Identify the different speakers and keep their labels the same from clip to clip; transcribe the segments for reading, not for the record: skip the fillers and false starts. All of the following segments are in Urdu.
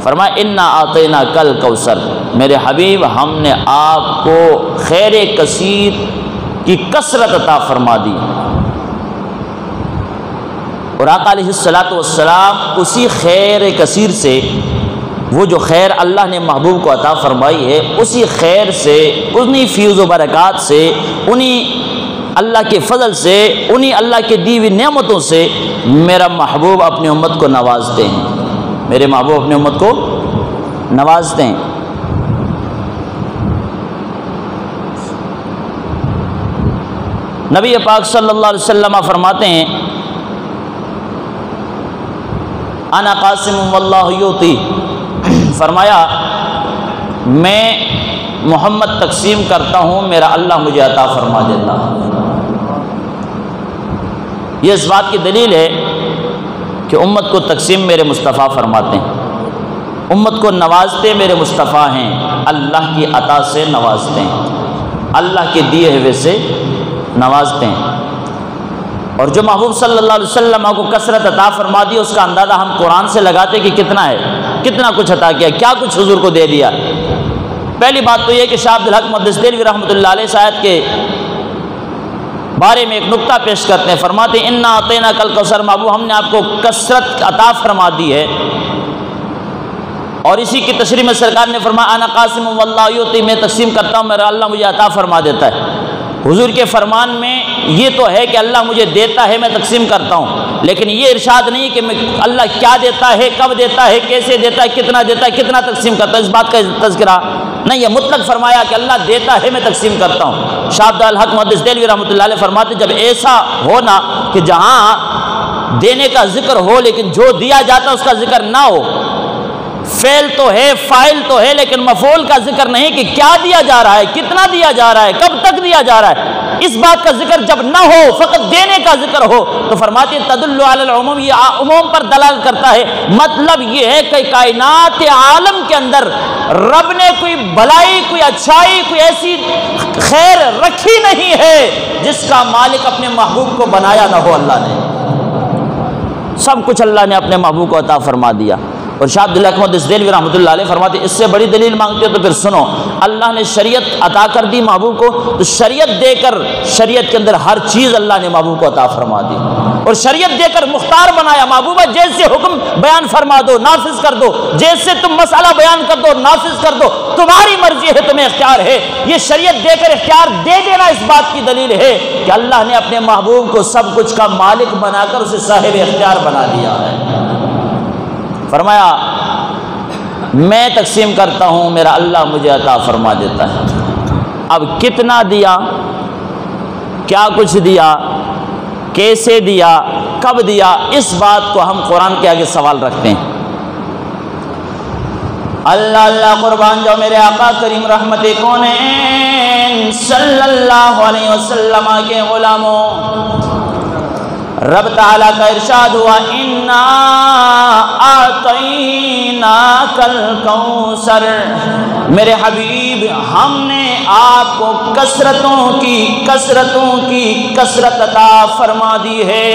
Speaker 1: فرمایا انا اعطیناک الکوثر، میرے حبیب ہم نے آپ کو خیر کثیر کی کثرت عطا فرما دی۔ اور آقا علیہ السلام اسی خیر کثیر سے، وہ جو خیر اللہ نے محبوب کو عطا فرمائی ہے، اسی خیر سے، انہی فیض و برکات سے، انہی اللہ کے فضل سے، انہی اللہ کے دی ہوئی نعمتوں سے میرا محبوب اپنی امت کو نوازتے ہیں، میرے محبوب اپنی امت کو نوازتے ہیں۔ نبی پاک صلی اللہ علیہ وسلم فرماتے ہیں انا قاسم واللہ یعطی، فرمایا میں محمد تقسیم کرتا ہوں، میرا اللہ مجھے عطا فرما دیتا ہے۔ یہ اس بات کی دلیل ہے کہ امت کو تقسیم میرے مصطفیٰ فرماتے ہیں، امت کو نوازتے میرے مصطفیٰ ہیں، اللہ کی عطا سے نوازتے ہیں، اللہ کے دیے ہوئے سے نوازتے ہیں۔ اور جو محبوب صلی اللہ علیہ وسلم کو کثرت عطا فرما دی، اس کا اندازہ ہم قرآن سے لگاتے کہ کتنا ہے، کتنا کچھ عطا کیا، کیا کچھ حضور کو دے دیا۔ پہلی بات تو یہ کہ شاہ عبدالحق محدث دہلوی رحمۃ اللہ علیہ اس آیت کے بارے میں ایک نکتہ پیش کرتے ہیں، فرماتے ہیں انا اعطیناک الکوثر، محبوب ہم نے آپ کو کثرت عطا فرما دی ہے۔ اور اسی کی تشریح میں سرکار نے فرمایا انا قاسم واللہ یعطی، میں تقسیم کرتا ہوں، میرا اللہ مجھے عطا فرما دیتا ہے۔ حضور کے فرمان میں یہ تو ہے کہ اللہ مجھے دیتا ہے، میں تقسیم کرتا ہوں، لیکن یہ ارشاد نہیں کہ میں اللہ کیا دیتا ہے، کب دیتا ہے، کیسے دیتا ہے، کتنا دیتا ہے، کتنا تقسیم کرتا ہے، اس بات کا تذکرہ نہیں، یہ مطلق فرمایا کہ اللہ دیتا ہے، میں تقسیم کرتا ہوں۔ شاہ عبدالحق محدث دہلوی رحمۃ اللہ علیہ فرماتے جب ایسا ہونا کہ جہاں دینے کا ذکر ہو لیکن جو دیا جاتا اس کا ذکر نہ ہو، فعل تو ہے، فاعل تو ہے، لیکن مفعول کا ذکر نہیں کہ کیا دیا جا رہا ہے، کتنا دیا جا رہا ہے، کب تک دیا جا رہا ہے، اس بات کا ذکر جب نہ ہو، فقط دینے کا ذکر ہو، تو فرماتے ہیں تدل علی العموم، یہ عموم پر دلالت کرتا ہے۔ مطلب یہ ہے کہ کائنات عالم کے اندر رب نے کوئی بھلائی، کوئی اچھائی، کوئی ایسی خیر رکھی نہیں ہے جس کا مالک اپنے محبوب کو بنایا نہ ہو، اللہ نے سب کچھ اللہ نے اپنے محبوب کو عطا فرما دیا۔ اور شاہ عبدالحق محدث دہلوی رحمۃ اللہ علیہ فرماتے اس سے بڑی دلیل مانگتے ہو تو پھر سنو، اللہ نے شریعت عطا کر دی محبوب کو، تو شریعت دے کر شریعت کے اندر ہر چیز اللہ نے محبوب کو عطا فرما دی، اور شریعت دے کر مختار بنایا۔ محبوبہ جیسے حکم بیان فرما دو، نافذ کر دو، جیسے تم مسئلہ بیان کر دو، نافذ کر دو، تمہاری مرضی ہے، تمہیں اختیار ہے۔ یہ شریعت دے کر اختیار دے دینا اس بات کی دلیل ہے کہ اللہ نے اپنے محبوب کو سب کچھ کا مالک بنا کر اسے صاحب اختیار بنا دیا ہے۔ فرمایا میں تقسیم کرتا ہوں، میرا اللہ مجھے عطا فرما دیتا ہے۔ اب کتنا دیا، کیا کچھ دیا، کیسے دیا، کب دیا، اس بات کو ہم قرآن کے آگے سوال رکھتے ہیں۔ اللہ اللہ قربان جاؤ میرے آقا کریم رحمت کونین صلی اللہ علیہ وسلم کے غلاموں، رب تعالیٰ کا ارشاد ہوا انا اعطیناک الکوثر، میرے حبیب ہم نے آپ کو کثرتوں کی کثرت عطا فرما دی ہے۔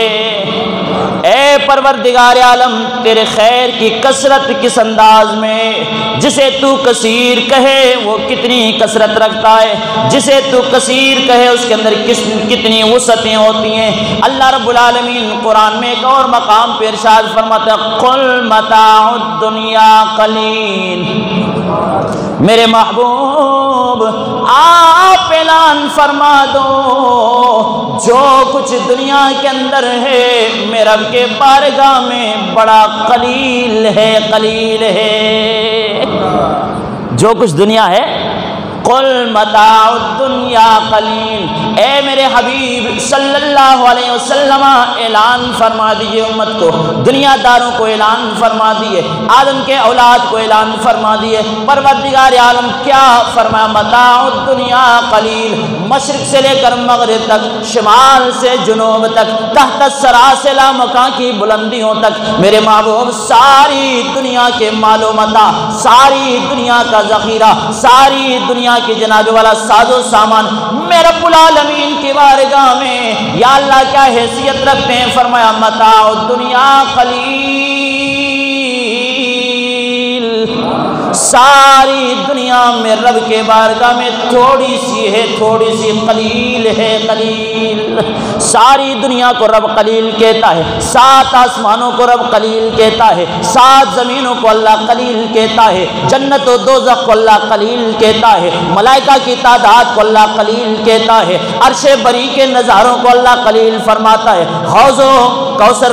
Speaker 1: اے پروردگار عالم تیرے خیر کی کثرت کس انداز میں، جسے تو کثیر کہے وہ کتنی کثرت رکھتا ہے، جسے تو کثیر کہے اس کے اندر کتنی وسعتیں ہوتی ہیں۔ اللہ رب العالمین قرآن میں ایک اور مقام پہ ارشاد فرماتا ہے قل متاع الدنیا قلیل، میرے محبوب آپ اعلان فرما دو جو کچھ دنیا کے اندر ہے میرے رب کے بارگاہ میں بڑا قلیل ہے، قلیل ہے۔ جو کچھ دنیا ہے قل متاع الدنیا قلیل، اے میرے حبیب صلی اللہ علیہ وسلم اعلان فرما دیجئے امت کو، دنیا داروں کو اعلان فرما دیئے، آدم کے اولاد کو اعلان فرما دیئے۔ پروردگار عالم کیا فرمایا متاع الدنیا قلیل، مشرق سے لے کر مغرب تک، شمال سے جنوب تک، تحت السراسل مکان کی بلندیوں تک، میرے محبوب ساری دنیا کے مال و متاع، ساری دنیا کا ذخیرہ، ساری دنیا کی جناب والا ساز و سامان میرے رب العالمین کی بارگاہ میں یا اللہ کیا حیثیت رکھتے ہیں، فرمایا متاع الدنیا قلیل، ساری دنیا میں رب کے بارگاہ میں تھوڑی سی ہے، تھوڑی سی، قلیل ہے، قلیل۔ ساری دنیا کو رب قلیل کہتا ہے، 7 آسمانوں کو رب قلیل کہتا ہے، 7 زمینوں کو اللہ قلیل کہتا ہے، جنت و دوزخ کو اللہ قلیل کہتا ہے، ملائکہ کی تعداد کو اللہ قلیل کہتا ہے، عرش بری کے نظاروں کو اللہ قلیل فرماتا ہے، حوض کوثر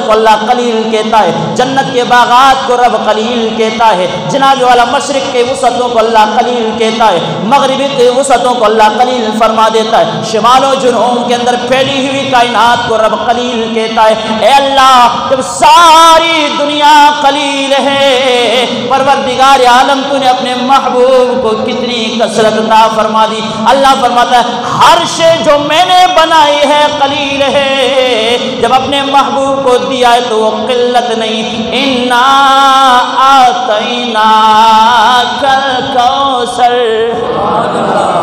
Speaker 1: کو اللہ قلیل کہتا ہے، جنت کے باغات کو رب قلیل کہتا ہے، جناب والا مشرق کے وسعتوں کو اللہ قلیل کہتا ہے، مغربی کے وسعتوں کو اللہ قلیل فرما دیتا ہے، شمال و جنوب کے اندر پھیلی ہوئی کائنات کو رب قلیل کہتا ہے۔ اے اللہ، جب ساری دنیا قلیل ہے، پروردگار عالم تو نے اپنے محبوب کو کتنی کثرت عطا فرما دی۔ اللہ فرماتا ہے ہر شے جو میں نے بنائی ہے قلیل ہے، جب اپنے محبوب کو دیا ہے تو وہ قلت نہیں۔ انا آتیناک الکوثر،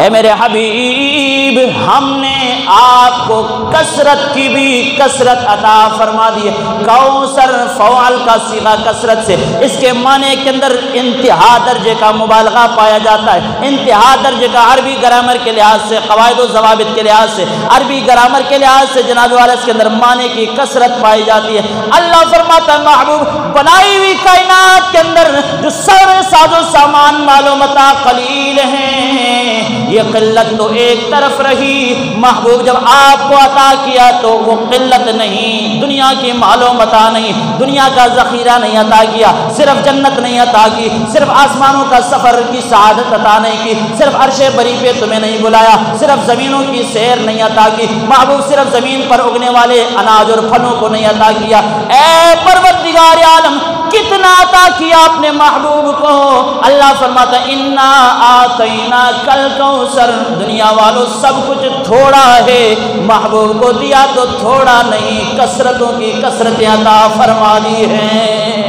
Speaker 1: اے میرے حبیب، ہم نے آپ کو کثرت کی بھی کثرت عطا فرما دی ہے۔ کوثر فعال کا صیغہ کثرت سے، اس کے معنی کے اندر انتہا درجے کا مبالغہ پایا جاتا ہے، انتہا درجے کا عربی گرامر کے لحاظ سے، قواعد و ضوابط کے لحاظ سے، عربی گرامر کے لحاظ سے جناب والا اس کے اندر معنی کی کثرت پائی جاتی ہے۔ اللہ فرماتا ہے محبوب، بنائی ہوئی کائنات کے اندر جو سارے ساز و سامان مال و متاع قلیل ہیں، یہ قلت تو ایک طرف رہی، محبوب جب آپ کو عطا کیا تو وہ قلت نہیں، دنیا کی مال و متاع نہیں، دنیا کا ذخیرہ نہیں عطا کیا، صرف جنت نہیں عطا کی، صرف آسمانوں کا سفر کی سعادت عطا نہیں کی، صرف عرش بری پہ تمہیں نہیں بلایا، صرف زمینوں کی سیر نہیں عطا کی، محبوب صرف زمین پر اگنے والے اناج اور پھلوں کو نہیں عطا کیا۔ اے پروردگار عالم، کتنا عطا کیا اپنے محبوب کو۔ اللہ فرماتا ہے انا آتیناک الکوثر، دنیا والوں سب کچھ تھوڑا ہے، محبوب کو دیا تو تھوڑا نہیں، کثرتوں کی کثرتیں عطا فرما دی ہیں۔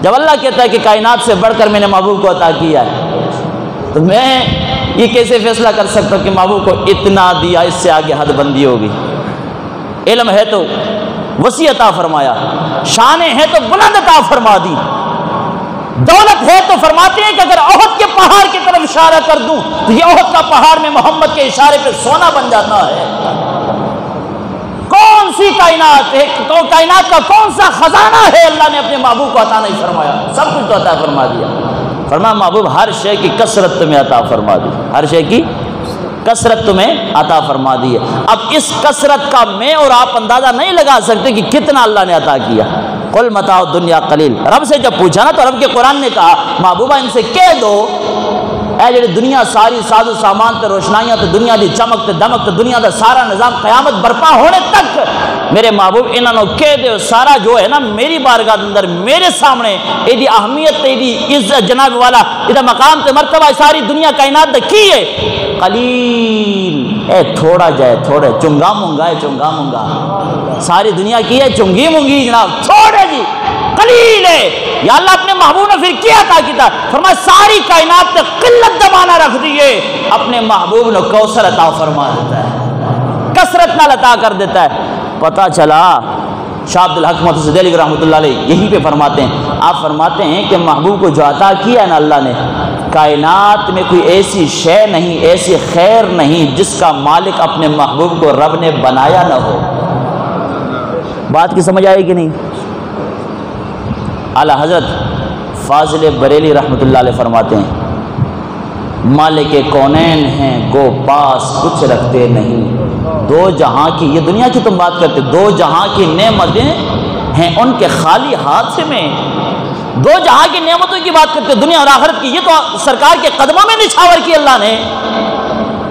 Speaker 1: جب اللہ کہتا ہے کہ کائنات سے بڑھ کر میں نے محبوب کو عطا کیا ہے، تو میں یہ کیسے فیصلہ کر سکتا ہوں کہ محبوب کو اتنا دیا، اس سے آگے حد بندی ہوگی؟ علم ہے تو وسیع عطا فرمایا، شان ہے تو بلند عطا فرما دی، دولت ہے تو فرماتے ہیں کہ اگر احد کے پہاڑ کی طرف اشارہ کر دوں تو یہ احد کا پہاڑ میں محمد کے اشارے پہ سونا بن جاتا ہے۔ کون سی کائنات ہے، کائنات کا کون سا خزانہ ہے اللہ نے اپنے محبوب کو عطا نہیں فرمایا؟ سب کچھ تو عطا فرما دیا۔ فرمایا محبوب ہر شے کی کثرت تمہیں عطا فرما دی، ہر شے کی کثرت تمہیں عطا فرما دی ہے۔ اب اس کثرت کا میں اور آپ اندازہ نہیں لگا سکتے کہ کتنا اللہ نے عطا کیا۔ قل متاع الدنیا قلیل، رب سے جب پوچھا نا تو رب کے قرآن نے کہا محبوبہ ان سے کہہ دو، اے جڑی دنیا ساری ساز و سامان تے روشنائیاں تے دنیا دی چمک تے دمک تے دنیا دا سارا نظام قیامت برپا ہونے تک میرے محبوب انہاں نو کہہ دے سارا جو ہے نا میری بارگاہ دے اندر میرے سامنے ایدی اہمیت تے ایدی عزت جناب والا ایدہ مقام تے مرتبہ ساری دنیا کائنات دا کی ہے قلیل، اے تھوڑا جائے تھوڑے، چنگا منگا ہے چنگا منگا، ساری دنیا کی ہے چنگی منگی جناب، تھوڑے جی قلیل ہے۔ یا اللہ اپنے محبوب نے پھر کیا عطا کیتا؟ فرمایا ساری کائنات تے قلت دمانہ رکھ دیئے، اپنے محبوب نے کوثر عطا فرما دیتا ہے، کثرت نال عطا کر دیتا ہے۔ پتہ چلا شاہ عبد الحق محدث دہلوی رحمۃ اللہ علیہ یہیں پہ فرماتے ہیں، آپ فرماتے ہیں کہ محبوب کو جو عطا کیا ہے نا اللہ نے، کائنات میں کوئی ایسی شے نہیں، ایسی خیر نہیں جس کا مالک اپنے محبوب کو رب نے بنایا نہ ہو۔ بات کی سمجھ آئے کہ نہیں؟ اعلی حضرت فاضل بریلی رحمۃ اللہ علیہ فرماتے ہیں مالک کونین ہیں گو پاس کچھ رکھتے نہیں، دو جہاں کی، یہ دنیا کی تم بات کرتے، دو جہاں کی نعمتیں ہیں ان کے خالی ہاتھ میں، دو جہاں کی نعمتوں کی بات کرتے دنیا اور آخرت کی، یہ تو سرکار کے قدموں میں نچھاور کی اللہ نے،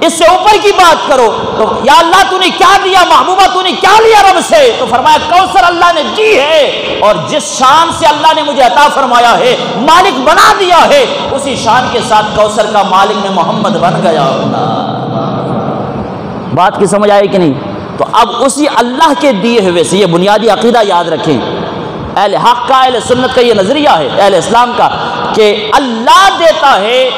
Speaker 1: اس سے اوپر کی بات کرو تو یا اللہ تو نے کیا دیا، محبوبہ تو نے کیا لیا رب سے؟ تو فرمایا کوثر اللہ نے دی ہے، اور جس شان سے اللہ نے مجھے عطا فرمایا ہے، مالک بنا دیا ہے، اسی شان کے ساتھ کوثر کا مالک میں محمد بن گیا ہونا۔ بات کی سمجھ آئے کہ نہیں؟ تو اب اسی اللہ کے دیے ہوئے سے یہ بنیادی عقیدہ یاد رکھیں، اہل حق کا، اہل سنت کا یہ نظریہ ہے، اہل اسلام کا، کہ اللہ دیتا ہے،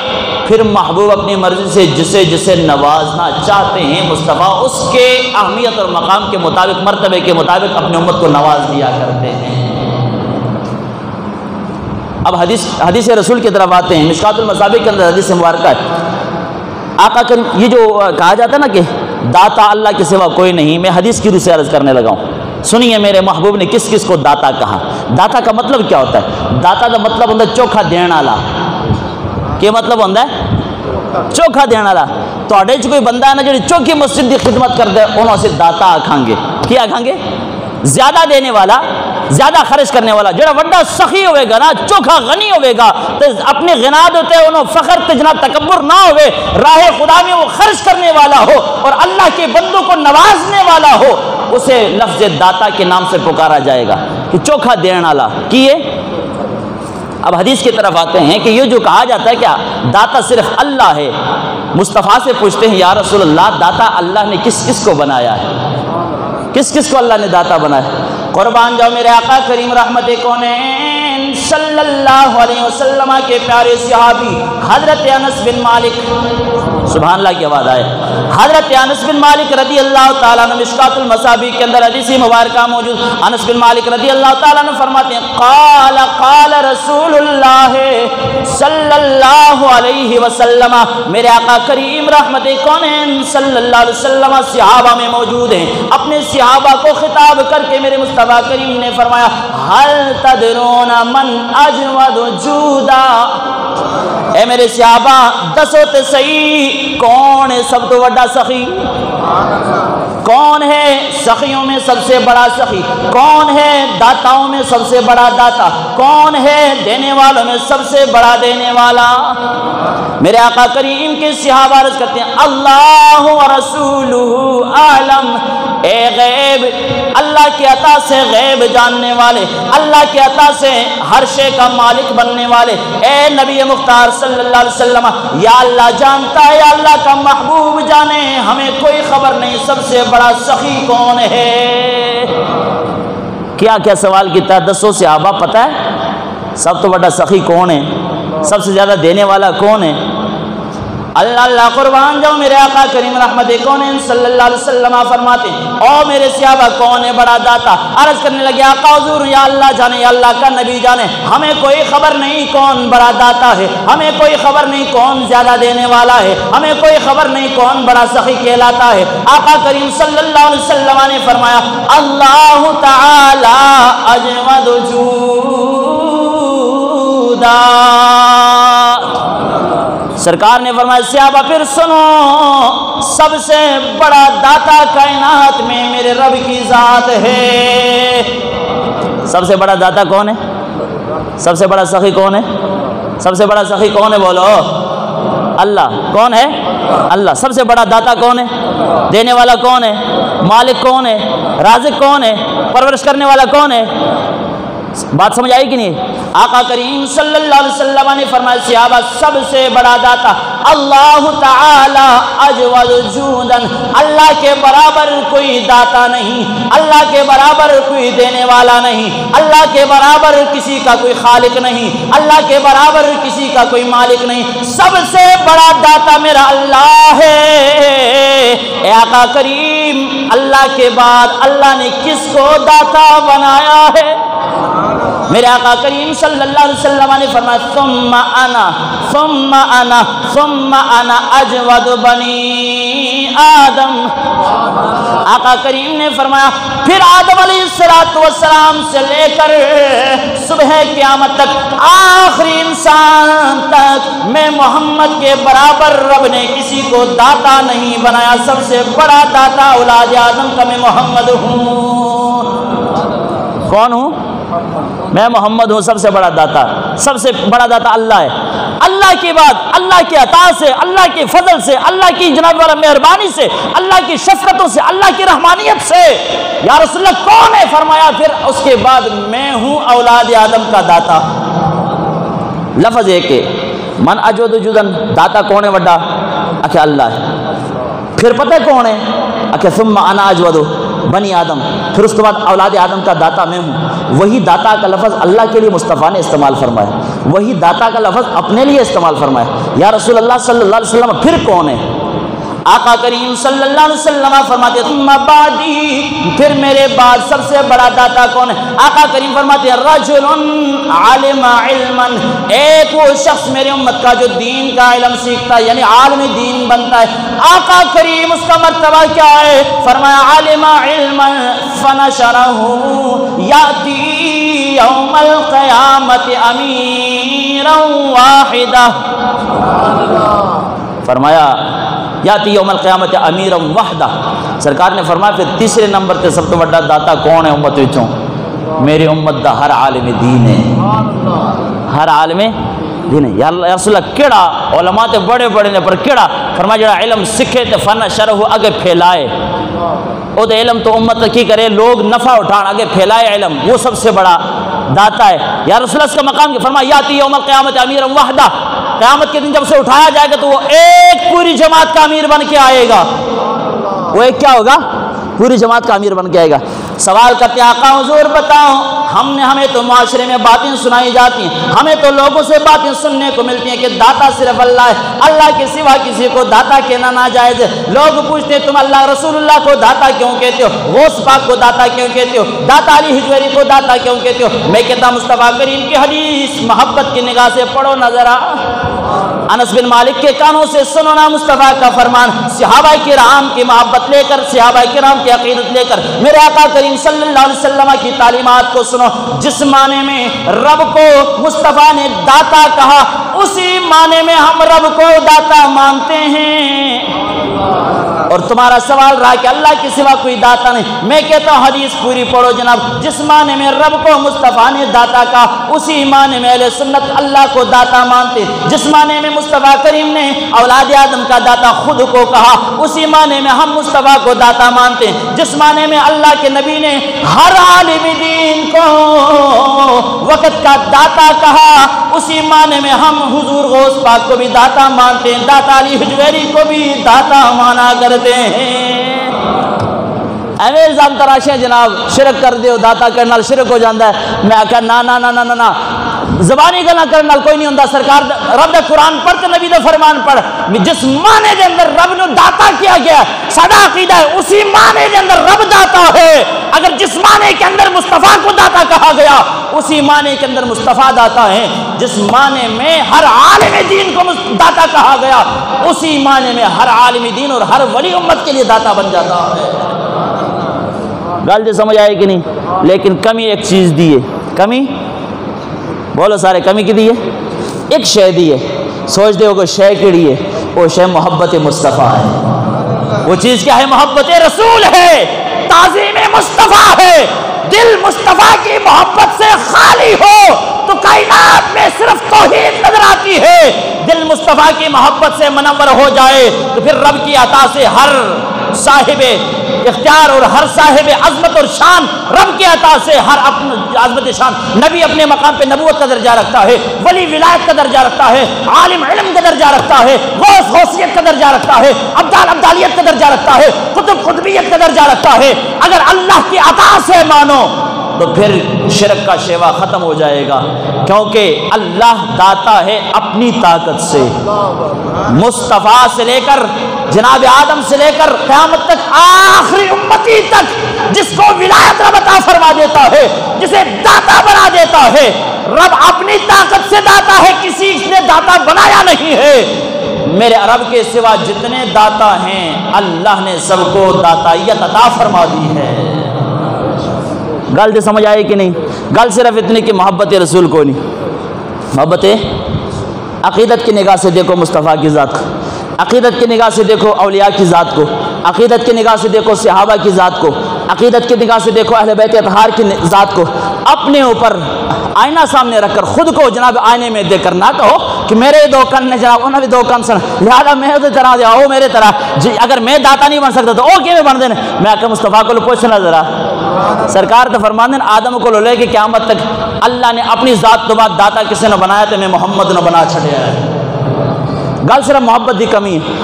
Speaker 1: پھر محبوب اپنی مرضی سے جسے جسے نوازنا چاہتے ہیں مصطفیٰ اس کے اہمیت اور مقام کے مطابق، مرتبے کے مطابق اپنی امت کو نواز دیا کرتے ہیں۔ اب حدیث رسول کی طرف آتے ہیں، مشکات المصابیح کے اندر حدیث مبارکہ ہے، آقا کریم یہ جو کہا جاتا ہے نا کہ داتا اللہ کے سوا کوئی نہیں، میں حدیث کی روح سے عرض کرنے لگا ہوں۔ سنیے میرے محبوب نے کس کس کو داتا کہا۔ داتا کا مطلب کیا ہوتا ہے؟ داتا کا مطلب ہوتا ہے چوکھا دین والا۔ کیا مطلب ہوتا ہے؟ چوکھا دین والا۔ تواڈے وچ کوئی بندہ ہے نا جڑی چوکھی مسجد دی خدمت کردا ہے، انہوں سے داتا آکھاں گے۔ کیا آکھاں گے؟ زیادہ دینے والا، زیادہ خرچ کرنے والا۔ جڑا وڈا سخی ہوئے گا نا، چوکھا غنی ہوئے گا، تے اپنے غنا ہوتے انہوں فخر تجنا تکبر نہ ہوئے، راہ خدا میں وہ خرچ کرنے والا ہو اور اللہ کے بندوں کو نوازنے والا ہو، اسے لفظ داتا کے نام سے پکارا جائے گا کہ چوکھا دین والا کیے۔ اب حدیث کی طرف آتے ہیں کہ یہ جو کہا جاتا ہے کیا داتا صرف اللہ ہے، مصطفیٰ سے پوچھتے ہیں یا رسول اللہ داتا اللہ نے کس کس کو بنایا ہے؟ کس کس کو اللہ نے داتا بنایا؟ قربان جاؤ میرے آقا کریم رحمت کونین صلی اللہ علیہ وسلم کے پیارے صحابی حضرت انس بن مالک، سبحان اللہ کی آواز آئے، حضرت انس بن مالک رضی اللہ تعالیٰ عنہ، مشکات المصابیح کے اندر حدیث مبارکہ موجود، انس بن مالک رضی اللہ تعالیٰ عنہ فرماتے ہیں قال رسول اللہ صلی اللہ علیہ وسلم، میرے آقا کریم رحمت کونین صلی اللہ علیہ وسلم صحابہ میں موجود ہیں، اپنے صحابہ کو خطاب کر کے میرے مصطفیٰ کریم نے فرمایا هل تدرون من اجود جودا، اے میرے صحابہ دسو تے صحیح کون ہے سب تو بڑا سخی؟ کون ہے سخیوں میں سب سے بڑا سخی؟ کون ہے داتاؤں میں سب سے بڑا داتا؟ کون ہے دینے والوں میں سب سے بڑا دینے والا؟ میرے آقا کریم کے صحابہ عرض کرتے ہیں اللہ و رسولہ عالم، اے غیب اللہ کی عطا سے غیب جاننے والے، اللہ کی عطا سے ہر شے کا مالک بننے والے، اے نبی مختار صلی اللہ علیہ وسلم، یا اللہ جانتا ہے یا اللہ کا محبوب جانے، ہمیں کوئی خبر نہیں سب سے بڑا سخی کون ہے؟ کیا کیا سوال کیتا ہے؟ دسو صحابہ پتہ ہے سب تو بڑا سخی کون ہے؟ سب سے زیادہ دینے والا کون ہے؟ اللہ اللہ قربان جاؤ میرے آقا کریم رحمت کونین صلی اللہ علیہ وسلم فرماتے ہیں او میرے صحابہ کون ہے بڑا داتا؟ عرض کرنے لگے آقا حضور یا اللہ جانے یا اللہ کا نبی جانے، ہمیں کوئی خبر نہیں کون بڑا داتا ہے، ہمیں کوئی خبر نہیں کون زیادہ دینے والا ہے، ہمیں کوئی خبر نہیں کون بڑا سخی کہلاتا ہے۔ آقا کریم صلی اللہ علیہ وسلم نے فرمایا اللہ تعالی اجود جودا، سرکار نے فرمایا صحابہ پھر سنو، سب سے بڑا داتا کائنات میں میرے رب کی ذات ہے۔ سب سے بڑا داتا کون ہے؟ سب سے بڑا سخی کون ہے؟ سب سے بڑا سخی کون ہے؟ بولو اللہ۔ کون ہے؟ اللہ۔ سب سے بڑا داتا کون ہے؟ دینے والا کون ہے؟ مالک کون ہے؟ رازق کون ہے؟ پرورش کرنے والا کون ہے؟ بات سمجھ آئی کہ نہیں؟ آقا کریم صلی اللہ علیہ وسلم نے فرمایا صحابہ سب سے بڑا داتا اللہ تعالی اجود جودن، اللہ کے برابر کوئی داتا نہیں، اللہ کے برابر کوئی دینے والا نہیں، اللہ کے برابر کسی کا کوئی خالق نہیں، اللہ کے برابر کسی کا کوئی مالک نہیں، سب سے بڑا داتا میرا اللہ ہے۔ اے آقا کریم اللہ کے بعد اللہ نے کس کو داتا بنایا ہے؟ میرے آقا کریم صلی اللہ علیہ وسلم نے فرمایا ثم انا ثم انا ثم انا اجود بنی آدم۔ آقا کریم نے فرمایا پھر آدم علیہ السلام سے لے کر صبح قیامت تک آخری انسان تک میں محمد کے برابر رب نے کسی کو داتا نہیں بنایا، سب سے بڑا داتا اولاد آدم کا میں محمد ہوں۔ کون ہوں؟ میں محمد ہوں، سب سے بڑا داتا، سب سے بڑا داتا اللہ ہے۔ اللہ کے بعد اللہ کی عطا سے، اللہ کے فضل سے، اللہ کی جناب والا مہربانی سے، اللہ کی شفقتوں سے، اللہ کی رحمانیت سے یا رسول اللہ کون ہے؟ فرمایا پھر اس کے بعد میں ہوں اولاد آدم کا داتا۔ لفظ ہے کہ من اجود جودن، داتا کون ہے بڑا؟ اکھے اللہ ہے۔ پھر پتہ کون ہے؟ اکھے ثم انا اجود بنی آدم، پھر اس کے بعد اولاد آدم کا داتا میں ہوں۔ وہی داتا کا لفظ اللہ کے لیے مصطفیٰ نے استعمال فرمایا، وہی داتا کا لفظ اپنے لیے استعمال فرمایا۔ یا رسول اللہ صلی اللہ علیہ وسلم پھر کون ہے؟ آقا کریم صلی اللہ علیہ وسلم فرماتے ہیں ثم بعدی، پھر میرے بعد سب سے بڑا داتا کون ہے؟ آقا کریم فرماتے ہیں رجل علم علما، ایک وہ شخص میرے امت کا جو دین کا علم سیکھتا ہے، یعنی عالم دین بنتا ہے۔ آقا کریم اس کا مرتبہ کیا ہے؟ فرمایا علم علما فنشرہ یاتی یوم القیامت امیرا واحدہ، فرمایا یاتی یوم القیامت امیرا وحدہ۔ سرکار نے فرمایا پھر تیسرے نمبر تے سب تو بڑا داتا کون ہے امت وچوں؟ میری امت دا ہر عالم دین ہے، ہر عالم دین ہے۔ یا رسول اللہ کیڑا؟ علماء تے بڑے بڑے نے، پر کیڑا؟ فرمایا جڑا علم سکھے تے فن شرح اگے پھیلائے، او دے علم تو امت کی کرے لوگ نفع اٹھان اگے پھیلائے علم، وہ سب سے بڑا داتا ہے۔ یا رسول اللہ اس کا مقام کیا؟ فرمایا یاتی یوم القیامت امیرا وحدہ، قیامت کے دن جب سے اٹھایا جائے گا تو وہ ایک پوری جماعت کا امیر بن کے آئے گا۔ وہ ایک کیا ہوگا؟ پوری جماعت کا امیر بن کے آئے گا۔ سوال کرتے ہیں آقا حضور بتاؤ، ہمیں تو معاشرے میں باتیں سنائی جاتی ہیں، ہمیں تو لوگوں سے باتیں سننے کو ملتی ہیں کہ داتا صرف اللہ ہے، اللہ کے سوا کسی کو داتا کہنا ناجائز ہے۔ لوگ پوچھتے ہیں تم اللہ رسول اللہ کو داتا کیوں کہتے ہو، غوث پاک کو داتا کیوں کہتے ہو، داتا علی حجویری کو داتا کیوں کہتے ہو؟ میں کہتا مصطفیٰ کریم کی حدیث محبت کی نگاہ سے پڑھو نظر آ، انس بن مالک کے کانوں سے سنو نا مصطفیٰ کا فرمان، صحابہ کرام کی محبت لے کر، صحابہ کرام کی عقیدت لے کر میرے آقا کریم صلی اللہ علیہ وسلم کی تعلیمات کو سنو۔ جس معنی میں رب کو مصطفیٰ نے داتا کہا، اسی معنی میں ہم رب کو داتا مانتے ہیں۔ اور تمہارا سوال رہا کہ اللہ کے سوا کوئی داتا نہیں، میں کہتا ہوں حدیث پوری پڑھو جناب۔ جس معنی میں رب کو مصطفیٰ نے داتا کہا، اسی معنی میں اہل سنت اللہ کو داتا مانتے۔ جس معنی میں مصطفیٰ کریم نے اولاد آدم کا داتا خود کو کہا، اسی معنی میں ہم مصطفیٰ کو داتا مانتے ہیں۔ جس معنی میں اللہ کے نبی نے ہر عالم دین کو وقت کا داتا کہا، اسی معنی میں ہم حضور غوث پاک کو بھی داتا مانتے ہیں، داتا علی حجویری کو بھی داتا مانا کرتے ہیں۔ ایویں الزام تراشے جناب شرک کر دیو، داتا کرنے نال شرک ہو جاندہ ہے۔ میں آکھا نا نا نا نا نا نا، زبانی گلا کرنے نال کوئی نہیں ہوندہ۔ سرکار رب دا قرآن پڑھ تے نبی دا فرمان پڑھ، جس معنی دے اندر رب نے داتا کیا گیا ساڈا عقیدہ ہے اسی معنی دے اندر رب داتا ہے۔ اگر جس معنی کے اندر مصطفیٰ کو داتا کہا گیا، اسی معنی کے اندر مصطفیٰ داتا ہے۔ جس معنی میں ہر عالم دین کو داتا کہا گیا، اسی معنی میں ہر عالم دین اور ہر ولی امت کے لیے داتا بن جاتا ہے۔ گل جو سمجھ آئے کہ نہیں؟ لیکن کمی ایک چیز دی ہے، کمی بولو سارے، کمی کی دی ہے؟ ایک شے دی ہے۔ سوچ دے ہو کہ شے کیڑی ہے؟ وہ شے محبت مصطفیٰ ہے۔ وہ چیز کیا ہے؟ محبت رسول ہے، تعظیم مصطفیٰ ہے۔ دل مصطفیٰ کی محبت سے خالی ہو تو کائنات میں صرف توحید نظر آتی ہے۔ دل مصطفیٰ کی محبت سے منور ہو جائے تو پھر رب کی عطا سے ہر صاحب اختیار اور ہر صاحب عظمت اور شان رب کی عطا سے ہر عظمت شان، نبی اپنے مقام پہ نبوت کا درجہ رکھتا ہے، ولی ولایت کا درجہ رکھتا ہے، عالم علم کا درجہ رکھتا ہے، غوث غوثیت کا درجہ رکھتا ہے، ابدال ابدالیت کا درجہ رکھتا ہے، قطب قطبیت کا درجہ رکھتا ہے۔ اگر اللہ کی عطا سے مانو تو پھر شرک کا شیوا ختم ہو جائے گا، کیونکہ اللہ داتا ہے اپنی طاقت سے۔ مصطفیٰ سے لے کر جناب آدم سے لے کر قیامت تک آخری امتی تک جس کو ولایت رب عطا فرما دیتا ہے، جسے داتا بنا دیتا ہے، رب اپنی طاقت سے داتا ہے، کسی نے داتا بنایا نہیں ہے۔ میرے رب کے سوا جتنے داتا ہیں اللہ نے سب کو داتائیت عطا فرما دی ہے۔ گل تو سمجھ آئے کہ نہیں؟ گل صرف اتنی کہ محبت رسول کو نہیں، محبت عقیدت کی نگاہ سے دیکھو مصطفیٰ کی ذات کو، عقیدت کی نگاہ سے دیکھو اولیاء کی ذات کو، عقیدت کی نگاہ سے دیکھو صحابہ کی ذات کو، عقیدت کی نگاہ سے دیکھو اہل بیت اطہار کی ذات کو۔ اپنے اوپر آئینہ سامنے رکھ کر خود کو جناب آئینے میں دیکھ کر نہ کہو کہ میرے دو کن نے جناب انہوں نے دو کن سن، لہذا میں اس طرح دیا او میرے طرح جی، اگر میں داتا نہیں بن سکتا تو او کیویں بن دینے؟ میں آکھا مصطفیٰ کو پوچھنا ذرا، سرکار تو فرماندے آدم کو لے کے قیامت تک اللہ نے اپنی ذات تو بعد داتا کسے نہ بنایا تو میں محمد نہ بنا چھڑیا ہے۔ گل صرف محبت دی کمی ہے۔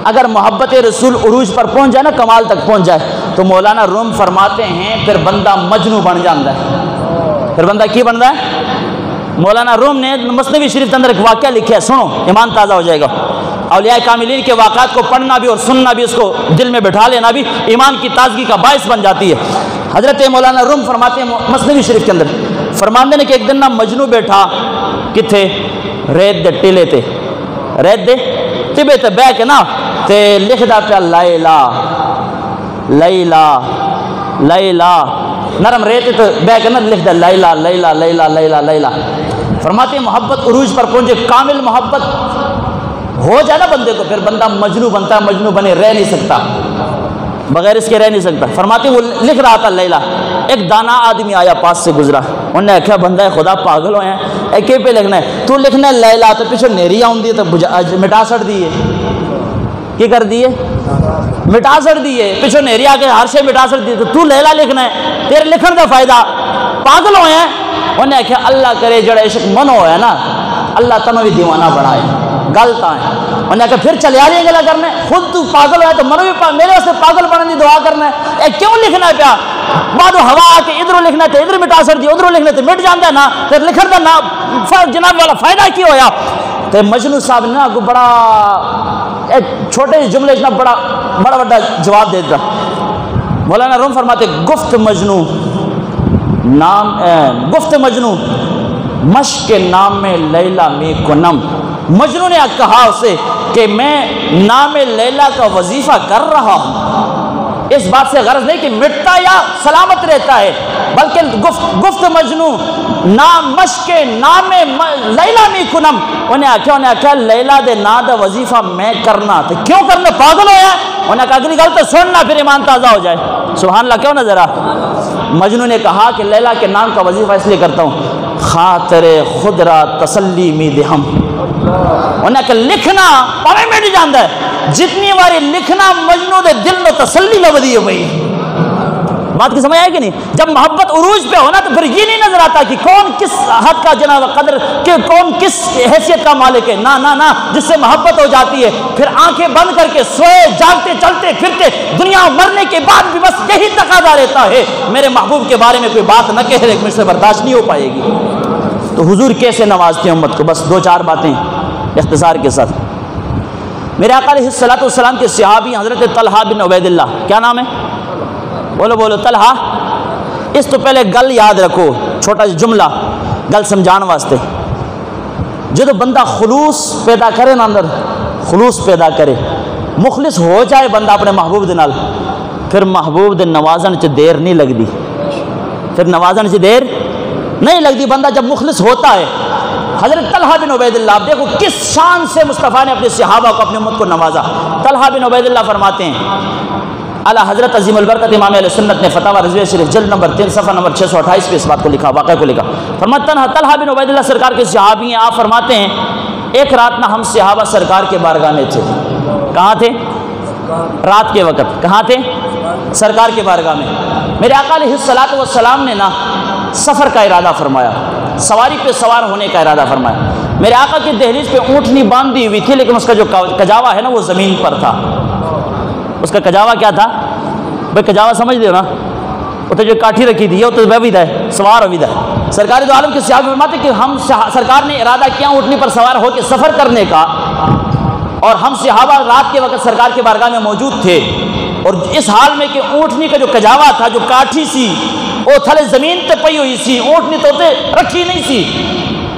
Speaker 1: اگر محبت رسول عروج پر پہنچ جائے نا، کمال تک پہنچ جائے تو مولانا روم فرماتے ہیں پھر بندہ مجنوں بن جاتا ہے۔ پھر بندہ کی بنتا ہے؟ مولانا روم نے مثنوی شریف کے اندر ایک واقعہ لکھا ہے، سنو ایمان تازہ ہو جائے گا۔ اولیاء کاملین کے واقعات کو پڑھنا بھی اور سننا بھی، اس کو دل میں بٹھا لینا بھی ایمان کی تازگی کا باعث بن جاتی ہے۔ حضرت مولانا روم فرماتے ہیں مثنوی شریف کے اندر، فرماندے نے کہ ایک دن نہ مجنو بیٹھا کتھے ریت دے ٹیلے تے، ریت دے ٹبے تے بہ کے نا تے لکھدا پیا لیلا لیلا لیلا، نرم ریت تے بہ کے نا لکھدا لیلا لیلا لیلا لیلا لیلا۔ فرماتے ہیں محبت عروج پر پہنچے، کامل محبت ہو جائے نا بندے کو، پھر بندہ مجنو بنتا ہے، مجنو بنے رہ نہیں سکتا، بغیر اس کے رہ نہیں سکتا۔ فرماتے ہیں وہ لکھ رہا تھا لیلا، ایک دانا آدمی آیا پاس سے گزرا، انہوں نے کہا بندہ خدا پاگل ہوئے ہیں، ایک پہ لکھنا ہے، تو لکھنا ہے لیلا تو پیچھے نیری آؤں دی تو مٹا سڑ دیئے، کی کر دیئے مٹا سڑ دیئے، پیچھے نیری آ کے ہر شے مٹا سڑ دیئے، تو للیلا لکھنا ہے، تیرے لکھن کا فائدہ، پاگل ہوئے ہیں۔ انہوں نے کہا اللہ کرے جڑا عشق من ہوئے نا اللہ تنوں بھی دیوانہ بنائے، غلط آئے۔ انہوں نے کہا پھر چلے آ جائیں گے کرنے، خود تو پاگل ہوئے تو منو بھی میرے واسطے پاگل بننے دی دعا کرنا ہے، اے کیوں لکھنا ہے پیا؟ بعدو ہوا آ کے ادھروں لکھنا ہے تو ادھر مٹا سڑ دی، ادھروں لکھنا ہے تو مٹ جاندہ ہے نا، پھر لکھن دا نا جناب والا فائدہ کی ہویا؟ تو مجنو صاحب نے نا بڑا ایک چھوٹے جملے نا بڑا بڑا جواب دے دیتا۔ مولانا روم فرماتے گفت مجنو نام گفت مجنو مشق نام لیلا میں کنم، مجنو نے کہا اسے کہ میں نام لیلا کا وظیفہ کر رہا ہوں، اس بات سے غرض نہیں کہ مٹتا یا سلامت رہتا ہے، بلکہ گفت مجنو نام مشق نام لیلا میں کنم، انہیں آکھا لیلا دے نا دا وظیفہ میں کرنا، تو کیوں کرنا؟ پاگل ہویا ہے۔ انہیں کہا اگلی گل تو سننا پھر ایمان تازہ ہو جائے، سبحان اللہ، کیوں نہ ذرا؟ مجنو نے کہا کہ لیلا کے نام کا وظیفہ اس لیے کرتا ہوں خاطر خود را تسلی می دہم، انہیں کہا لکھنا پاوے مٹ جاندہ ہے، جتنی باری لکھنا مجنو دے دل میں تسلی نہ بدی ہے بھئی، بات کی سمجھ آئے گی نہیں؟ جب محبت عروج پہ ہونا تو پھر یہ نہیں نظر آتا کہ کون کس حد کا جناب قدر، کہ کون کس حیثیت کا مالک ہے، نا نا نا، جس سے محبت ہو جاتی ہے پھر آنکھیں بند کر کے سوئے جاگتے چلتے پھرتے دنیا مرنے کے بعد بھی بس یہی تقاضا رہتا ہے میرے محبوب کے بارے میں کوئی بات نہ کہہ رہے، مجھ سے برداشت نہیں ہو پائے گی۔ تو حضور کیسے نوازتے ہیں امت کو؟ بس دو چار باتیں اختصار کے ساتھ۔ میرے آقا علیہ الصلوۃ والسلام کے صحابی حضرت طلحہ بن عبید اللہ، کیا نام ہے؟ بولو بولو، طلحہ۔ اس تو پہلے گل یاد رکھو، چھوٹا جملہ گل سمجھان واسطے، جدو بندہ خلوص پیدا کرے نا، اندر خلوص پیدا کرے، مخلص ہو جائے بندہ اپنے محبوب دے نال، پھر محبوب دے نوازن چ دیر نہیں لگدی، پھر نوازن چ دیر نہیں لگتی، بندہ جب مخلص ہوتا ہے۔ حضرت طلحہ بن عبید اللہ، آپ دیکھو کس شان سے مصطفیٰ نے اپنے صحابہ کو، اپنی امت کو نوازا۔ طلحہ بن عبید اللہ فرماتے ہیں، اعلیٰ حضرت عظیم البرکت امام علیہ سنت نے فتاوی رضویہ شریف جلد نمبر 3 صفحہ نمبر 628 پہ اس بات کو لکھا، واقعہ کو لکھا۔ فرماتے ہیں طلحہ بن عبید اللہ سرکار کے صحابی ہیں، آپ فرماتے ہیں ایک رات نہ ہم صحابہ سرکار کے بارگاہ میں تھے۔ کہاں تھے؟ رات کے وقت کہاں تھے؟ سرکار کے بارگاہ میں۔ میرے آقا علیہ الصلوۃ والسلام نے نا سفر کا ارادہ فرمایا، سواری پہ سوار ہونے کا ارادہ فرمایا۔ میرے آقا کی دہلیز پہ اونٹنی باندھی ہوئی تھی، لیکن اس کا جو کجاوا ہے نا وہ زمین پر تھا۔ اس کا کجاوا کیا تھا بھائی؟ کجاوا سمجھ دے نا، وہ تو جو کاٹھی رکھی تھی وہ تو وید ہے، سوار وید ہے۔ سرکار دو عالم کے صحابہ فرماتے کہ ہم سرکار نے ارادہ کیا اونٹنی پر سوار ہو کے سفر کرنے کا، اور ہم صحابہ رات کے وقت سرکار کے بارگاہ میں موجود تھے، اور اس حال میں کہ اونٹنی کا جو کجاوا تھا، جو کاٹھی سی وہ تھلے زمین تے پئی ہوئی سی، اونٹنی تو تے رکھی نہیں سی۔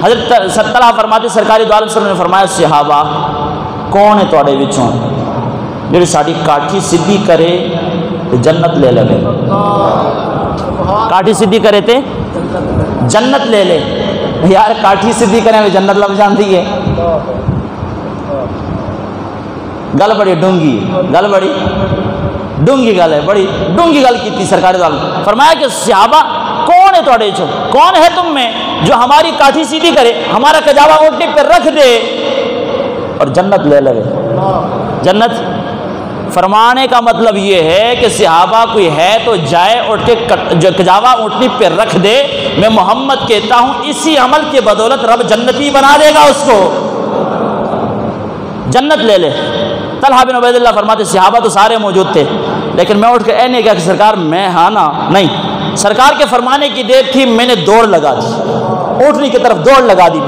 Speaker 1: حضرت طلحہ فرماتے سرکاری دو عالم صلی اللہ علیہ وسلم نے فرمایا صحابہ کون ہے تواڈے وچوں جڑی ساڈی کاٹھی سیدھی کرے تے جنت لے لے؟ کاٹھی سیدھی کرے تے جنت لے لے۔ یار کاٹھی سیدھی کرے میں جنت لب جاندی ہے؟ گل بڑی ڈونگی، گل بڑی ڈونگی گل ہے، بڑی ڈونگی گل کی تھی سرکار دو عالم۔ فرمایا کہ صحابہ کون ہے تواڈے وچوں، کون ہے تم میں جو ہماری کاٹھی سیدھی کرے، ہمارا کجاوا اونٹنی پہ رکھ دے اور جنت لے لے؟ جنت فرمانے کا مطلب یہ ہے کہ صحابہ کوئی ہے تو جائے اٹھ کے جو کجاوا اونٹنی پہ رکھ دے، میں محمد کہتا ہوں اسی عمل کے بدولت رب جنتی بنا دے گا، اس کو جنت لے لے۔ طلحہ بن عبید اللہ فرماتے صحابہ تو سارے موجود تھے، لیکن میں اٹھ کے اے نہیں کہا کہ سرکار میں ہاں نا، نہیں، سرکار کے فرمانے کی دیر تھی، میں نے دوڑ لگا دی، اونٹنی کی طرف دوڑ لگا دی،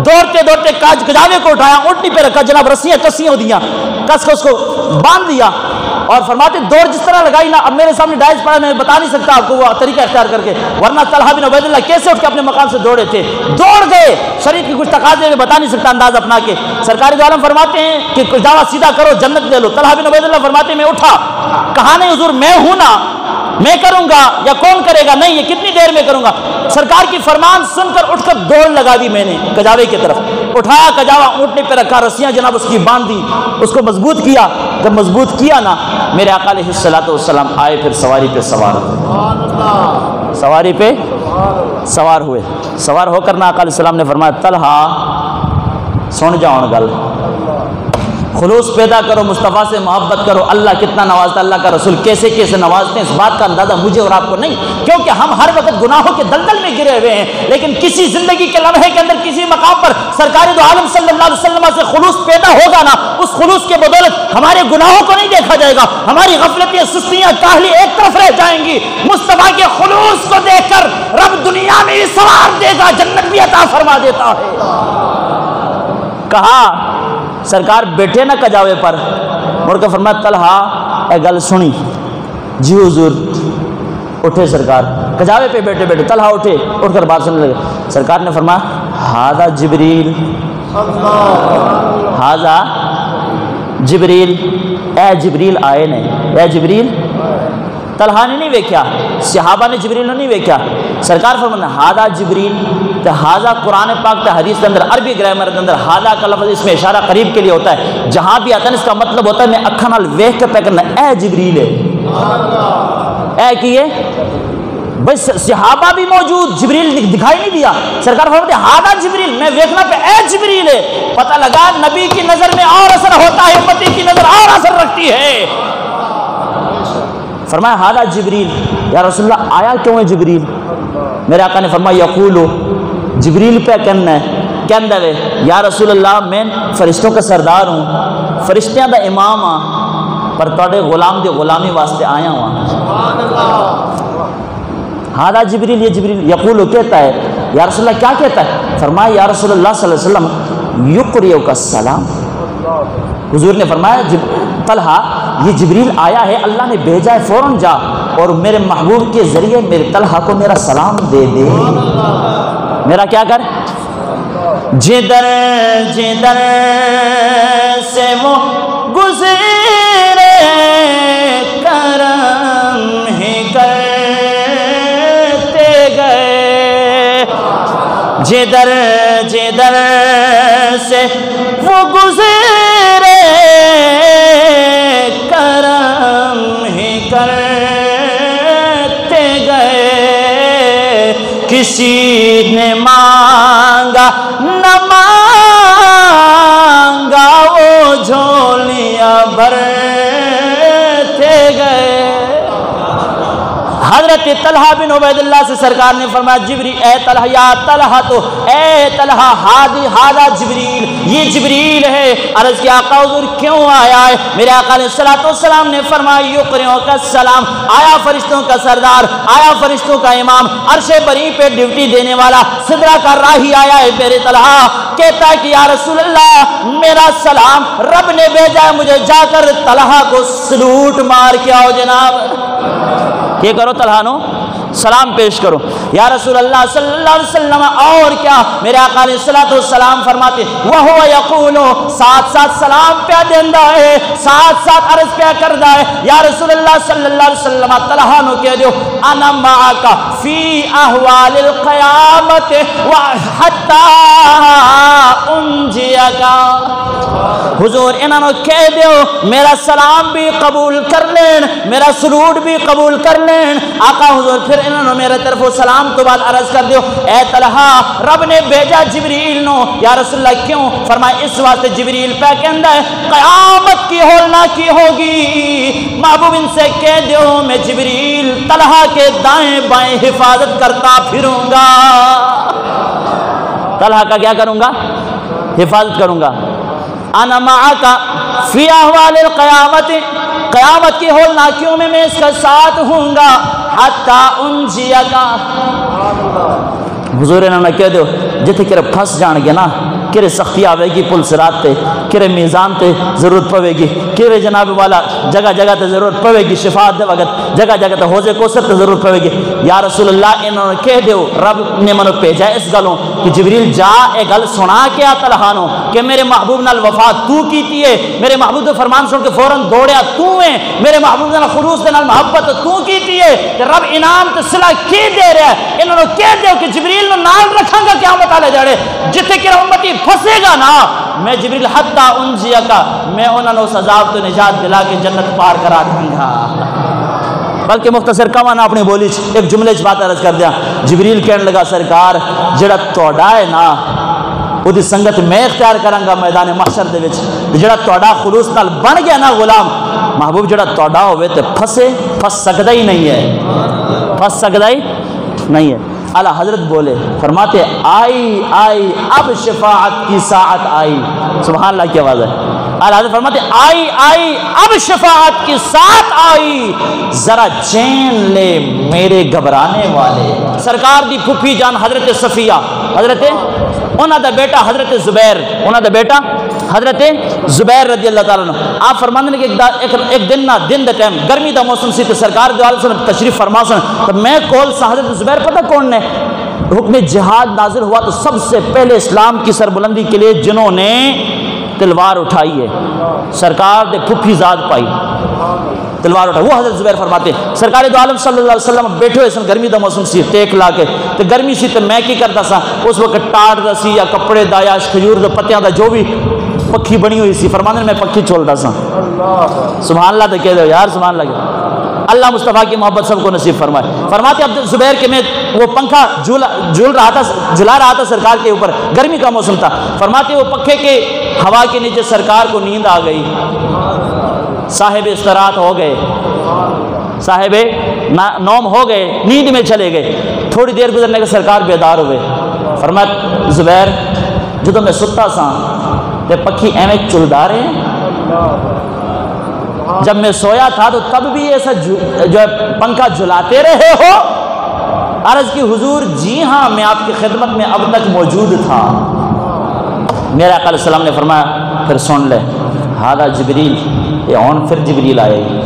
Speaker 1: دوڑتے دوڑتے کجاوے کو اٹھایا، اونٹنی پہ رکھا، جناب رسیاں کسیاں دیا، کس کے اس کو باندھ دیا، اور فرماتے دوڑ جس طرح لگائی نا، اب میرے سامنے ڈائز پڑا، میں بتا نہیں سکتا آپ کو وہ طریقہ اختیار کر کے، ورنہ طلحہ بن عبید اللہ کیسے اٹھ کے اپنے مقام سے دوڑے تھے، دوڑ گئے، شریعت کی کچھ تقاضے میں بتا نہیں سکتا انداز اپنا کے۔ سرکار دو عالم فرماتے ہیں کہ کجاوا سیدھا کرو جنت لے لو۔ طلحہ بن عبید اللہ فرماتے ہیں میں اٹھا، کہا نہیں حضور میں ہوں نا، میں کروں گا یا کون کرے گا، نہیں یہ کتنی دیر میں کروں گا۔ سرکار کی فرمان سن کر اٹھ کر دوڑ لگا دی میں نے کجاوے کی طرف، اٹھایا کجاوا، اونٹنے پہ رکھا، رسیاں جناب اس کی باندھ دی، اس کو مضبوط کیا۔ جب مضبوط کیا نا، میرے آقا علیہ الصلوۃ والسلام آئے، پھر سواری پہ سوار ہوئے، سواری پہ سوار ہوئے، سوار ہو کر نا آقا علیہ السلام نے فرمایا طلحہ سن جاؤ گل، خلوص پیدا کرو، مصطفیٰ سے محبت کرو، اللہ کتنا نوازتا، اللہ کا رسول کیسے کیسے نوازتے ہیں، اس بات کا اندازہ مجھے اور آپ کو نہیں، کیونکہ ہم ہر وقت گناہوں کے دلدل میں گرے ہوئے ہیں، لیکن کسی زندگی کے لمحے کے اندر کسی مقام پر سرکار دو عالم صلی اللہ علیہ وسلم سے خلوص پیدا ہوگا نا، اس خلوص کے بدولت ہمارے گناہوں کو نہیں دیکھا جائے گا، ہماری غفلتیں، سستیاں، کاہلی ایک طرف رہ جائیں گی، مصطفیٰ کے خلوص کو دیکھ کر رب دنیا میں بھی سوار دے گا، جنت بھی عطا فرما دیتا ہے۔ کہا سرکار بیٹھے نا کجاوے پر، مڑ کے فرمایا طلحہ اے گل سنی، جی حضور، اٹھے سرکار کجاوے پہ بیٹھے بیٹھے، طلحہ اٹھے، اٹھ کر بات سننے لگے۔ سرکار نے فرمایا ہذا جبریل، ہذا جبریل، اے جبریل آئے نے، اے جبریل۔ طلحہ نے نہیں ویکھیا، صحابہ نے جبریل نے نہیں ویکھیا، سرکار فرمایا ہذا جبریل، تو ہذا قرآن پاک تے حدیث کے اندر عربی گرامر کے اندر ہذا کا لفظ اس میں اشارہ قریب کے لیے ہوتا ہے، جہاں بھی آتا ہے اس کا مطلب ہوتا ہے میں اکھاں نال ویکھ کے پہ کرنا، اے جبریل ہے، اے کیے بھائی صحابہ بھی موجود، جبریل دکھائی نہیں دیا، سرکار فرماتے ہذا جبریل، میں ویکھنا پہ اے جبریل ہے، پتہ لگا نبی کی نظر میں اور اثر ہوتا ہے، امتی کی نظر اور اثر رکھتی ہے۔ فرمایا ہذا جبریل، یا رسول اللہ آیا کیوں ہے جبریل؟ میرے آقا نے فرمایا یقولو، جبریل پہ کہنا ہے، کہندا ہے یا رسول اللہ میں فرشتوں کا سردار ہوں، فرشتیاں دا امام ہاں، پر تواڈے غلام دی غلامی واسطے آیا ہوں۔ ہذا جبریل، یہ جبریل یقولو کہتا ہے، یا رسول اللہ کیا کہتا ہے؟ فرمایا یا رسول اللہ صلی اللہ علیہ وسلم یقریؤک السلام، حضور نے فرمایا طلحہ یہ جبریل آیا ہے، اللہ نے بھیجا ہے، فوراً جا اور میرے محبوب کے ذریعے میرے طلحہ کو میرا سلام دے دے، میرا کیا کر، جدھر جدھر سے وہ گزرے کرم ہی کرتے گئے، جدھر جدھر سے وہ گزرے کرم ہی کرتے گئے، کسی نے مانگا نہ مانگا وہ جھولیاں بھرتے گئے۔ حضرت طلحہ بن عبید اللہ سے سرکار نے فرمایا جبریل، اے طلحہ، یا طلحہ، تو اے طلحہ ہذا جبریل، یہ جبریل ہے۔ عرض کیا آقا حضور کیوں آیا ہے؟ میرے آقا علیہ الصلوۃ والسلام نے فرمایا یقریؤ کا سلام، آیا فرشتوں کا سردار، آیا فرشتوں کا امام، عرش بری پہ ڈیوٹی دینے والا، سدرہ کا راہی آیا ہے میرے طلحہ، کہتا ہے کہ یا رسول اللہ میرا سلام رب نے بھیجا ہے، مجھے جا کر طلحہ کو سلوٹ مار کے آؤ جناب، یہ کرو طلحہ نو سلام پیش کرو۔ یا رسول اللہ صلی اللہ علیہ وسلم اور کیا؟ میرے آقا علیہ الصلوۃ والسلام فرماتے وہو یقول، ساتھ ساتھ سلام پہ دیندا ہے، ساتھ ساتھ عرض پہ کردا ہے، یا رسول اللہ صلی اللہ علیہ وسلم طلحہ نو کہہ دیو انا معک فی احوال القیامت وحتی انجیک، حضور انہاں نو کہہ دیو میرا سلام بھی قبول کر لین، میرا سلوٹ بھی قبول کر لین۔ آقا حضور پھر انہوں نے میرے طرف سلام تو بعد عرض کر دیو اے طلحہ رب نے بھیجا جبریل نو، یا رسول اللہ کیوں؟ فرمایا اس واسطے جبریل پہ کہندا ہے قیامت کی ہولنا کی ہوگی، محبوب ان سے کہہ دیو میں جبریل طلحہ کے دائیں بائیں حفاظت کرتا پھروں گا، طلحہ کا کیا کروں گا؟ حفاظت کروں گا۔ انا معک فی احوال القیامت، قیامت کی ہولناکیوں میں اس کا ساتھ ہوں گا، حتی انجیک، حضور انہوں نے کہہ دیو جتھے کرے پھنس جان گے نا، کرے سختی آوے گی پل صراط تے، کرے میزان تے ضرورت پوے گی، کرے جناب والا جگہ جگہ تے ضرورت پوے گی، شفاعت دے وقت جگہ جگہ تے حوض کوثر تے ضرورت پوے گی۔ یا رسول اللہ انہوں نے کہہ دیو رب نے منو بھیجا اس گلوں کہ جبریل جا اے گل سنا کے آ طلحانو کہ میرے محبوب نال وفا تو کیتی ہے، میرے محبوب دے فرمان سن کے فوراً دوڑیا تو ہے، میرے محبوب نال خلوص دے نال محبت تو کیتی ہے، کہ رب انعام تے صلح کی دے رہا ہے۔ انہوں نے کہہ دیو کہ جبریل نو نال رکھاں گا قیامت والے جڑے جتھے کہ امتی پھسے گا نا، میں جبریل حتی انجیا کا میں انہوں نے اس عذاب تو نجات دلا کے جنت پار کرا دوں گا۔ بلکہ مختصر کمان اپنی بولی ایک جملے بات عرض کر دیا، جبریل کہنے لگا سرکار جڑا توڑا ہے نا وہ دی سنگت میں اختیار کروں گا میدان محشر دے وچ، جڑا توڑا خلوص نال بن گیا نا غلام محبوب جڑا توڑا ہوئے تے پھنس سکتا ہی نہیں ہے، پھنس سکتا ہی نہیں ہے۔ اعلیٰ حضرت بولے فرماتے آئی آئی اب شفاعت کی ساعت آئی، سبحان اللہ کی آواز ہے۔ اعلیٰ حضرت فرماتے آئی آئی اب شفاعت کی ساعت آئی، ذرا چین لے میرے گھبرانے والے۔ سرکار دی پھپھی جان حضرت صفیہ، حضرت انہاں دا بیٹا حضرت زبیر، انہاں دا بیٹا حضرت زبیر رضی اللہ تعالیٰ عنہ، آپ فرماندے نے کہ ایک دن نا دن دا ٹائم گرمی دا موسم سی تے سرکار دو علیہ وسلم تشریف فرما سن تو میں کول سا حضرت زبیر پتہ کون نے حکم جہاد نازل ہوا تو سب سے پہلے اسلام کی سربلندی کے لیے جنہوں نے تلوار اٹھائی ہے سرکار دے پھپھی ذات پائی تلوار اٹھا، وہ حضرت زبیر فرماتے سرکار دو عالم صلی اللہ علیہ وسلم بیٹھے ہوئے سن گرمی دا موسم سی ٹیک لا کے تو گرمی سی تو میں کی کرتا سا اس وقت ٹاٹ دا سی یا کپڑے دا یا کھجور دا پتیاں دا جو بھی پکھی بنی ہوئی سی فرمانے میں پکھی چھولتا سا۔ سبحان اللہ تو کہہ دو یار سبحان اللہ، اللہ مصطفیٰ کی محبت سب کو نصیب فرمائے۔ فرماتے عبد زبیر کہ میں وہ پنکھا جلا رہا تھا سرکار کے اوپر، گرمی کا موسم تھا، فرماتے وہ پنکھے کے ہوا کے نیچے سرکار کو نیند آ گئی، صاحب استراحت ہو گئے، صاحب نوم ہو گئے، نیند میں چلے گئے، تھوڑی دیر گزرنے کے سرکار بیدار ہوئے۔ فرمایا زبیر جدو میں ستا سا تے پکھی ایویں چلدا رہے ہیں، جب میں سویا تھا تو تب بھی ایسا جو ہے پنکھا جلاتے رہے ہو؟ عرض کی حضور جی ہاں میں آپ کی خدمت میں اب تک موجود تھا۔ میرے آقا علیہ السلام نے فرمایا پھر سن لے ہادا جبریل، یہ اون پھر جبریل آئے گی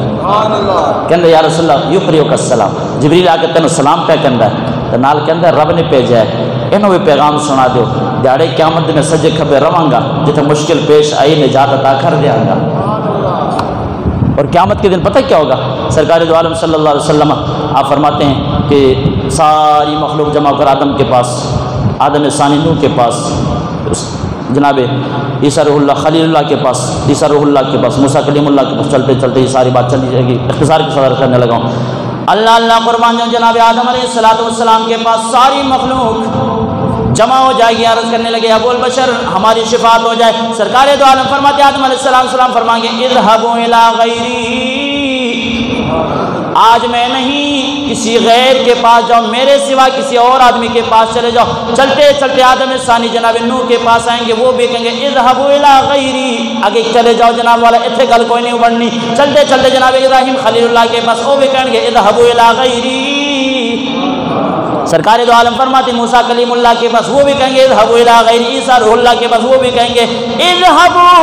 Speaker 1: کہندے یا رسول اللہ یقریو کا السلام، جبریل آ کے تینوں سلام پہ کہندا ہے تو نال کہندا ہے رب نے بھیجا ہے انہوں بھی پیغام سنا دیو، دیاڑے قیامت دن سجے کھبے رواں گا، جتنے مشکل پیش آئی نجات عطا کر دیا گا۔ اور قیامت کے دن پتہ کیا ہوگا؟ سرکار دو عالم صلی اللہ علیہ وسلم آپ فرماتے ہیں کہ ساری مخلوق جمع کر آدم کے پاس، آدم ثانی نوح کے پاس، جناب عیسیٰ روح اللہ خلیل اللہ کے پاس، عیسیٰ روح اللہ کے پاس، موسیٰ کلیم اللہ کے پاس، چلتے چلتے یہ ساری بات چلی جائے گی، اختصار کی صدر کرنے لگا ہوں۔ اللہ اللہ قربان جاؤں جناب آدم علیہ السلام کے پاس ساری مخلوق جمع ہو جائے گی، عرض کرنے لگے ابو البشر ہماری شفاعت ہو جائے۔ سرکار دو عالم فرماتے آدم علیہ السلام فرمائیں گے اذهبوا الی غیری، آج میں نہیں کسی غیر کے پاس جاؤ، میرے سوا کسی اور آدمی کے پاس چلے جاؤ۔ چلتے چلتے آدم ثانی جناب نوح کے پاس آئیں گے، وہ بھی کہیں گے اذهبوا الی غیری، آگے چلے جاؤ جناب والا اتنے گل کوئی نہیں بڑھنی۔ چلتے چلتے جناب ابراہیم خلیل اللہ کے پاس، وہ بھی کہیں گے اذهبوا الی غیری۔ سرکار دو عالم فرماتے موسیٰ کلیم اللہ کے پاس، وہ بھی کہیں گے اذهبوا الی غیری۔ عیسیٰ روح اللہ کے پاس، وہ بھی کہیں گے اذهبوا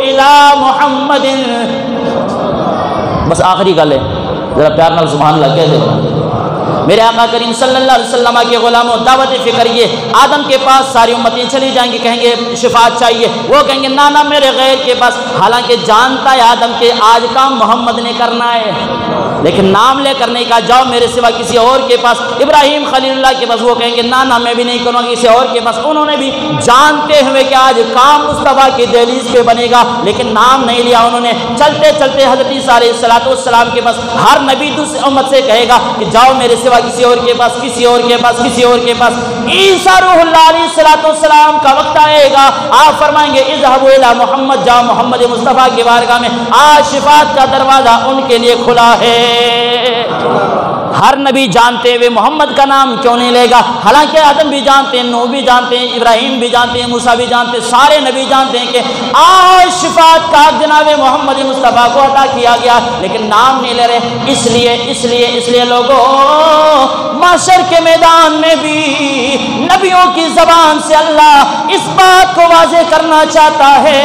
Speaker 1: الی محمد۔ بس آخری گل ہے، ذرا پیار نال سبحان اللہ کہہ دے۔ میرے آقا کریم صلی اللہ علیہ وسلم کے غلاموں دعوت فکر یہ آدم کے پاس ساری امتیں چلی جائیں گی، کہیں گے شفاعت چاہیے، وہ کہیں گے نانا میرے غیر کے پاس، حالانکہ جانتا ہے آدم کے آج کام محمد نے کرنا ہے، لیکن نام لے کر نہیں کہا جاؤ میرے سوا کسی اور کے پاس۔ ابراہیم خلیل اللہ کے پاس، وہ کہیں گے نانا میں بھی نہیں کروں گا کسی اور کے پاس۔ انہوں نے بھی جانتے ہوئے کہ آج کام مصطفیٰ کی دہلیز پہ بنے گا، لیکن نام نہیں لیا انہوں نے۔ چلتے چلتے حضرت عیسیٰ علیہ السلام کے پاس، ہر نبی دوسری امت سے کہے گا کہ جاؤ میرے سوا کسی اور کے پاس، کسی اور کے پاس، کسی اور کے پاس۔ عیسیٰ روح اللہ علیہ السلام کا وقت آئے گا، آپ فرمائیں گے اذهبوا الی محمد، جاؤ محمد مصطفیٰ کی بارگاہ میں، آج شفاعت کا دروازہ ان کے لیے کھلا ہے۔ ہر نبی جانتے ہوئے محمد کا نام کیوں نہیں لے گا؟ حالانکہ آدم بھی جانتے ہیں، نوح بھی جانتے ہیں، ابراہیم بھی جانتے ہیں، موسیٰ بھی جانتے ہیں، سارے نبی جانتے ہیں کہ آج شفاعت کا جناب محمد مصطفیٰ کو عطا کیا گیا، لیکن نام نہیں لے رہے۔ اس لیے لوگوں، محشر کے میدان میں بھی نبیوں کی زبان سے اللہ اس بات کو واضح کرنا چاہتا ہے،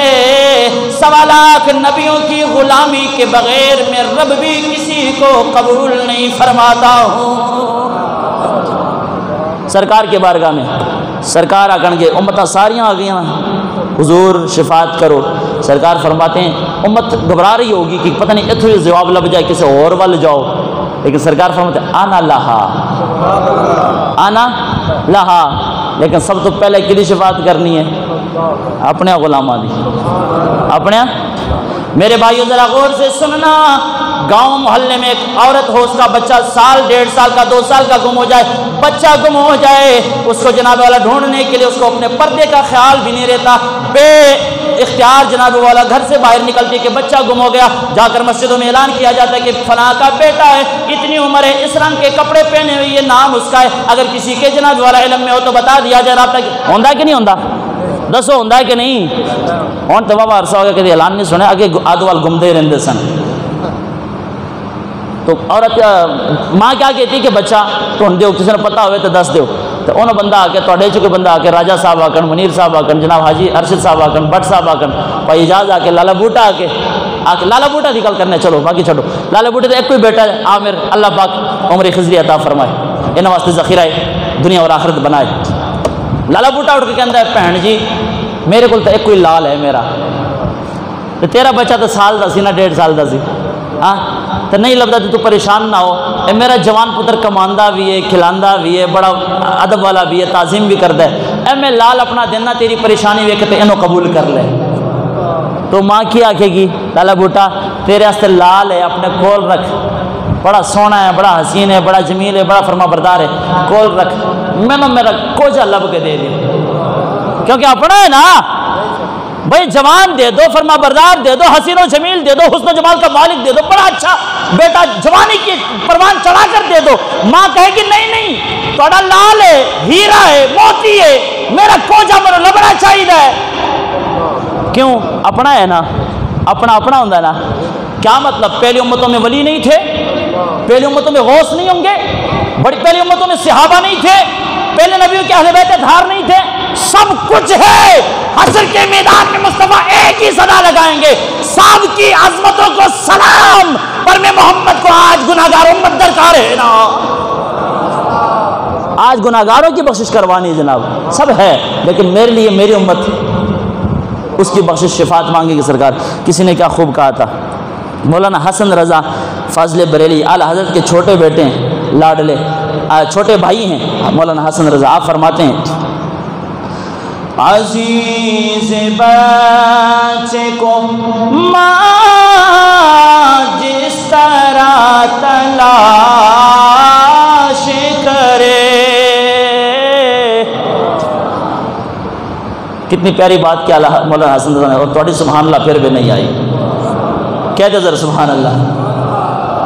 Speaker 1: 1.25 لاکھ نبیوں کی غلامی کے بغیر میں رب بھی کسی کو قبول نہیں فرماتا ہوں۔ سرکار کے بارگاہ میں سرکار آکن کے امتاں ساریاں آ گئیں، حضور شفاعت کرو۔ سرکار فرماتے ہیں امت گھبرا رہی ہوگی کہ پتہ نہیں اتھو جواب لب جائے، کسی اور وال جاؤ، لیکن سرکار فرماتے ہیں آنا لہا، آنا لہا۔ لیکن سب تو پہلے کدی شفاعت کرنی ہے؟ اپنے غلاماں دی، اپنے۔ میرے بھائیو ذرا غور سے سننا، گاؤں محلے میں ایک عورت ہو، اس کا بچہ 1 1.5 سال کا 2 سال کا گم ہو جائے، بچہ گم ہو جائے، اس کو جناب والا ڈھونڈنے کے لیے اس کو اپنے پردے کا خیال بھی نہیں رہتا، بے اختیار جناب والا گھر سے باہر نکلتی کہ بچہ گم ہو گیا، جا کر مسجدوں میں اعلان کیا جاتا ہے کہ فلاں کا بیٹا ہے، اتنی عمر ہے، اس رنگ کے کپڑے پہنے ہوئے، یہ نام اس کا ہے۔ اگر کسی کے جناب والا علم میں ہو تو بتا دیا جائے، رابطہ ہوندہ ہے کہ نہیں ہوندہ؟ دسو ہوندہ ہے کہ نہیں؟ ہون تو بابا عرصہ ہو گیا کہ اعلان نہیں سنے، آگے آدوال گمدے رہندے سن۔ تو عورت ماں کیا کہتی کہ بچہ ڈھونڈ دیو، کسی نے پتہ ہوئے تو دس دیو۔ تو انہوں بندہ آ کے توڑے چکے بندہ آ کے راجہ صاحب آکن، منیر صاحب آکن، جناب حاجی ارشد صاحب آکن، بٹ صاحب آکن، بھائی اجاز آ کے لالا بوٹا آ کے لالا بوٹا دی گل کرنے، چلو باقی چھوڑو، لالا بوٹے تو ایک کوئی بیٹا ہے عامر، اللہ پاک عمر خضری عطا فرمائے، انہاں واسطے ذخیرہ دنیا اور آخرت بنائے۔ لالا بوٹا اٹھ کے کہندا ہے بہن جی میرے کو تو ایک کوئی لال ہے میرا، تو تیرا بچہ تو سال دا سی نا 1.5 سال دا سی، ہاں تو نہیں لبدا تو پریشان نہ ہو، اے میرا جوان پتر کماندہ بھی ہے، کھلاندہ بھی ہے، بڑا ادب والا بھی ہے، تعظیم بھی کرتا ہے، اے میں لال اپنا دینا تیری پریشانی ویکھتے انہوں قبول کر لے۔ تو ماں کی آکھے گی لالا بوٹا تیرے واسطے لال ہے، اپنے کول رکھ، بڑا سونا ہے، بڑا حسین ہے، بڑا جمیل ہے، بڑا فرما بردار ہے، کول رکھ، میں نے میرا کوجا لب کے دے دیا، کیونکہ اپنا ہے نا بھائی، جوان دے دو، فرما بردار دے دو، حسین و جمیل دے دو، حسن و جمال کا مالک دے دو، بڑا اچھا بیٹا جوانی کی پروان چڑھا کر دے دو۔ ماں کہے گی نہیں توڑا لال ہے، ہیرا ہے، موتی ہے، میرا کوجا میرا لبنا چاہیے ہے۔ کیوں؟ اپنا ہے نا، اپنا ہوندہ ہے نا۔ کیا مطلب؟ پہلی امتوں میں ولی نہیں تھے، پہلی امتوں میں غوث نہیں ہوں گے، بڑی پہلی امتوں میں صحابہ نہیں تھے، پہلے نبیوں کے اہل بیت اطہار نہیں تھے، سب کچھ ہے۔ حشر کے میدان میں مصطفیٰ ایک ہی صدا لگائیں گے، سب کی عظمتوں کو سلام، پر میں محمد کو آج گناہگار امت درکار ہے نا، آج گناہگاروں کی بخشش کروانی ہے جناب، سب ہے، لیکن میرے لیے میری امت اس کی بخشش شفاعت مانگے گی سرکار۔ کسی نے کیا خوب کہا تھا، مولانا حسن رضا فاضل بریلی اعلیٰ حضرت کے چھوٹے بیٹے ہیں، لاڈلے چھوٹے بھائی ہیں مولانا حسن رضا، آپ فرماتے ہیں عزیز بچے کو ماں جس طرح تلاش کرے۔ کتنی پیاری بات کیا مولانا حسن رضا نے، اور تھوڑی سبحان اللہ پھر بھی نہیں آئی، کہتے ذرا سبحان اللہ۔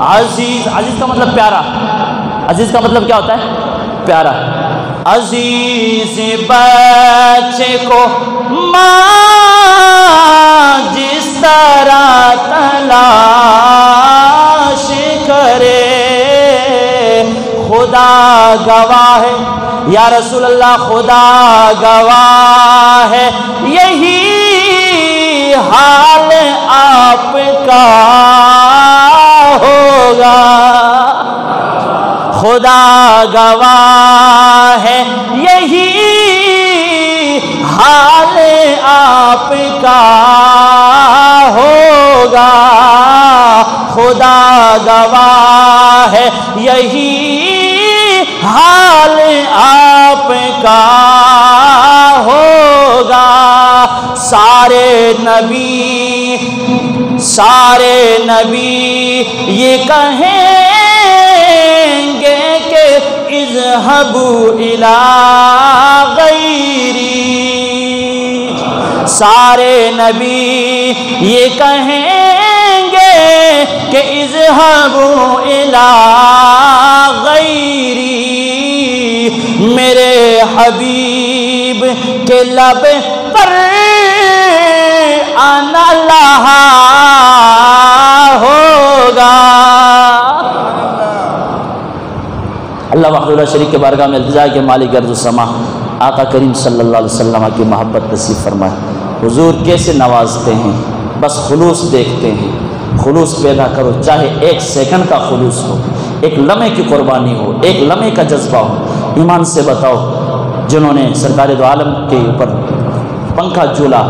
Speaker 1: عزیز کا مطلب پیارا، عزیز کا مطلب کیا ہوتا ہے؟ پیارا۔ عزیز بچے کو ماں جس طرح تلاش کرے، خدا گواہ ہے یا رسول اللہ، خدا گواہ ہے یہی حال آپ کا ہوگا، خدا گواہ ہے یہی حال آپ کا ہوگا، خدا گواہ ہے یہی حال آپ کا ہوگا۔ سارے نبی یہ کہیں گے کہ اذهبوا الی غیری، سارے نبی یہ کہیں گے کہ اذهبوا الی غیری میرے حبیب کے لب پر آنا لہا ہوگا۔ اللہ وحدہ شریک کے بارگاہ میں التجا کے مالک ارض و سما آقا کریم صلی اللہ علیہ وسلم کی محبت نصیب فرمائے۔ حضور کیسے نوازتے ہیں، بس خلوص دیکھتے ہیں، خلوص پیدا کرو، چاہے ایک سیکنڈ کا خلوص ہو، ایک لمحے کی قربانی ہو، ایک لمحے کا جذبہ ہو۔ ایمان سے بتاؤ، جنہوں نے سرکار دو عالم کے اوپر پنکھا جھولا،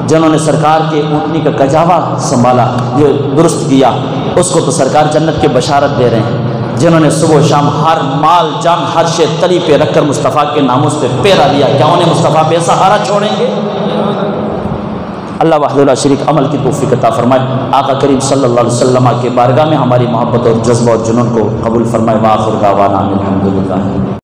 Speaker 1: جنہوں نے سرکار کے اونٹنی کا کجاوا سنبھالا، یہ درست کیا، اس کو تو سرکار جنت کے بشارت دے رہے ہیں۔ جنہوں نے صبح و شام ہر مال جان ہر شے تلی پہ رکھ کر مصطفیٰ کے ناموس پہ پیرا دیا، کیا انہیں مصطفیٰ بے سہارا چھوڑیں گے؟ اللہ وحدہ لا شریک عمل کی توفیق عطا فرمائے۔ آقا کریم صلی اللہ علیہ وسلم کے بارگاہ میں ہماری محبت اور جذبہ اور جنون کو قبول فرمائے۔ وآخر دعوانا الحمدللہ۔